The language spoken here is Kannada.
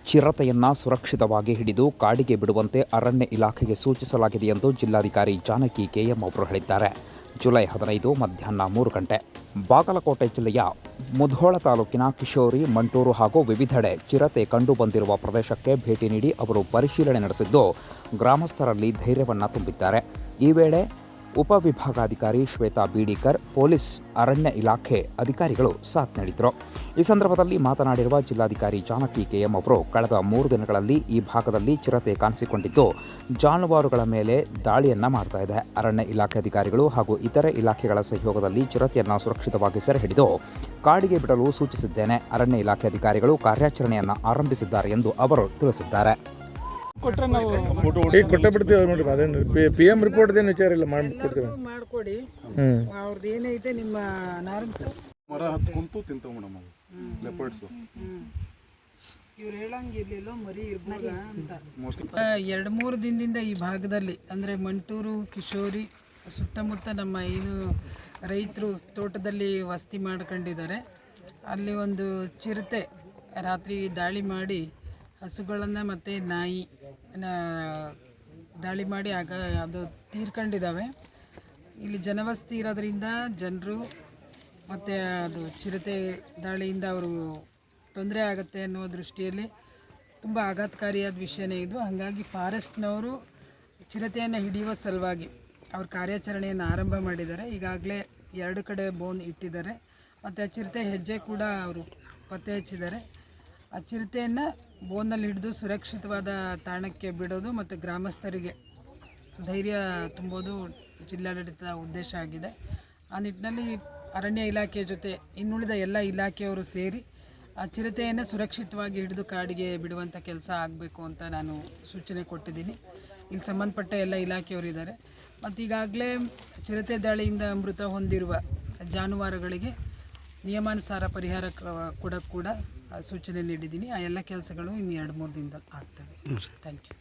ಚಿರತೆಯನ್ನು ಸುರಕ್ಷಿತವಾಗಿ ಹಿಡಿದು ಕಾಡಿಗೆ ಬಿಡುವಂತೆ ಅರಣ್ಯ ಇಲಾಖೆಗೆ ಸೂಚಿಸಲಾಗಿದೆ ಎಂದು ಜಿಲ್ಲಾಧಿಕಾರಿ ಜಾನಕಿ ಕೆಎಂ ಅವರು ಹೇಳಿದ್ದಾರೆ. ಜುಲೈ 15 ಮಧ್ಯಾಹ್ನ 3 ಗಂಟೆ ಬಾಗಲಕೋಟೆ ಜಿಲ್ಲೆಯ ಮುಧೋಳ ತಾಲೂಕಿನ ಕಿಶೋರಿ, ಮಂಟೂರು ಹಾಗೂ ವಿವಿಧೆಡೆ ಚಿರತೆ ಕಂಡುಬಂದಿರುವ ಪ್ರದೇಶಕ್ಕೆ ಭೇಟಿ ನೀಡಿ ಅವರು ಪರಿಶೀಲನೆ ನಡೆಸಿದ್ದು, ಗ್ರಾಮಸ್ಥರಲ್ಲಿ ಧೈರ್ಯವನ್ನು ತುಂಬಿದ್ದಾರೆ. ಈ ವೇಳೆ ಉಪವಿಭಾಗಾಧಿಕಾರಿ ಶ್ವೇತಾ ಬೀಡಿಕರ್, ಪೊಲೀಸ್, ಅರಣ್ಯ ಇಲಾಖೆ ಅಧಿಕಾರಿಗಳು ಸಾಥ್ ನೀಡಿದರು. ಈ ಸಂದರ್ಭದಲ್ಲಿ ಮಾತನಾಡಿರುವ ಜಿಲ್ಲಾಧಿಕಾರಿ ಜಾನಕಿ ಕೆಎಂ ಅವರು, ಕಳೆದ 3 ದಿನಗಳಲ್ಲಿ ಈ ಭಾಗದಲ್ಲಿ ಚಿರತೆ ಕಾಣಿಸಿಕೊಂಡಿದ್ದು ಜಾನುವಾರುಗಳ ಮೇಲೆ ದಾಳಿಯನ್ನ ಮಾಡ್ತಾ ಇದೆ. ಅರಣ್ಯ ಇಲಾಖೆ ಅಧಿಕಾರಿಗಳು ಹಾಗೂ ಇತರೆ ಇಲಾಖೆಗಳ ಸಹಯೋಗದಲ್ಲಿ ಚಿರತೆಯನ್ನು ಸುರಕ್ಷಿತವಾಗಿ ಸೆರೆ ಹಿಡಿದು ಕಾಡಿಗೆ ಬಿಡಲು ಸೂಚಿಸಿದ್ದೇನೆ. ಅರಣ್ಯ ಇಲಾಖೆ ಅಧಿಕಾರಿಗಳು ಕಾರ್ಯಾಚರಣೆಯನ್ನು ಆರಂಭಿಸಿದ್ದಾರೆ ಎಂದು ಅವರು ತಿಳಿಸಿದ್ದಾರೆ. ಕೊಟ್ಟರೆ ನಾವು ಕೊಟ್ಟೆ ಬಿಡ್ತೀವಿ ನೋಡ್ರಿ. ಅದೇನು PM ರಿಪೋರ್ಟ್ ಏನು ವಿಚಾರ ಇಲ್ಲ, ಮಾಡ್ಕೊಡ್ತೀವಿ. ಮಾಡ್ಕೊಡಿ. ಅವ್ರದ್ದು ಏನೈತೆ ನಿಮ್ಮ ನಾರ್ಮ್ಸ್ ಮರ ಹತ್ಕೊಂತು ತಿಂತಾವ ಮೇಡಮ್ ಅವು ಲೆಪರ್ಡ್ಸ್. ಇವ್ರು ಹೇಳಂಗಿರ್ಲಿಲ್ಲ ಮರಿ ಇರ್ಬೋದ ಅಂತ. 2-3 ದಿನದಿಂದ ಈ ಭಾಗದಲ್ಲಿ ಅಂದರೆ ಮಂಟೂರು, ಕಿಶೋರಿ ಸುತ್ತಮುತ್ತ ನಮ್ಮ ಏನು ರೈತರು ತೋಟದಲ್ಲಿ ವಸತಿ ಮಾಡ್ಕೊಂಡಿದ್ದಾರೆ. ಅಲ್ಲಿ ಒಂದು ಚಿರತೆ ರಾತ್ರಿ ದಾಳಿ ಮಾಡಿ ಹಸುಗಳನ್ನು ಮತ್ತು ನಾಯಿ ದಾಳಿ ಮಾಡಿ ಅದು ತೀರ್ಕೊಂಡಿದ್ದಾವೆ. ಇಲ್ಲಿ ಜನವಸತಿ ಇರೋದ್ರಿಂದ ಜನರು ಮತ್ತು ಅದು ಚಿರತೆ ದಾಳಿಯಿಂದ ಅವರು ತೊಂದರೆ ಆಗುತ್ತೆ ಅನ್ನೋ ದೃಷ್ಟಿಯಲ್ಲಿ ತುಂಬ ಆಘಾತಕಾರಿಯಾದ ವಿಷಯನೇ ಇದು. ಹಾಗಾಗಿ ಫಾರೆಸ್ಟ್ನವರು ಚಿರತೆಯನ್ನು ಹಿಡಿಯುವ ಸಲುವಾಗಿ ಅವ್ರ ಕಾರ್ಯಾಚರಣೆಯನ್ನು ಆರಂಭ ಮಾಡಿದ್ದಾರೆ. ಈಗಾಗಲೇ 2 ಕಡೆ ಬೋನ್ ಇಟ್ಟಿದ್ದಾರೆ ಮತ್ತು ಆ ಚಿರತೆ ಹೆಜ್ಜೆ ಕೂಡ ಅವರು ಪತ್ತೆ ಹಚ್ಚಿದ್ದಾರೆ. ಆ ಚಿರತೆಯನ್ನು ಬೋನಲ್ಲಿ ಹಿಡಿದು ಸುರಕ್ಷಿತವಾದ ತಾಣಕ್ಕೆ ಬಿಡೋದು ಮತ್ತು ಗ್ರಾಮಸ್ಥರಿಗೆ ಧೈರ್ಯ ತುಂಬೋದು ಜಿಲ್ಲಾಡಳಿತದ ಉದ್ದೇಶ ಆಗಿದೆ. ಆ ನಿಟ್ಟಿನಲ್ಲಿ ಅರಣ್ಯ ಇಲಾಖೆ ಜೊತೆ ಇನ್ನುಳಿದ ಎಲ್ಲ ಇಲಾಖೆಯವರು ಸೇರಿ ಆ ಚಿರತೆಯನ್ನು ಸುರಕ್ಷಿತವಾಗಿ ಹಿಡಿದು ಕಾಡಿಗೆ ಬಿಡುವಂಥ ಕೆಲಸ ಆಗಬೇಕು ಅಂತ ನಾನು ಸೂಚನೆ ಕೊಟ್ಟಿದ್ದೀನಿ. ಇಲ್ಲಿ ಸಂಬಂಧಪಟ್ಟ ಎಲ್ಲ ಇಲಾಖೆಯವರು ಇದ್ದಾರೆ. ಮತ್ತು ಈಗಾಗಲೇ ಚಿರತೆ ದಾಳಿಯಿಂದ ಮೃತ ಹೊಂದಿರುವ ಜಾನುವಾರುಗಳಿಗೆ ನಿಯಮಾನುಸಾರ ಪರಿಹಾರ ಕೂಡ ಸೂಚನೆ ನೀಡಿದ್ದೀನಿ. ಆ ಎಲ್ಲ ಕೆಲಸಗಳು ಇನ್ನು 2-3 ದಿನದಲ್ಲಿ ಆಗ್ತವೆ. Thank you.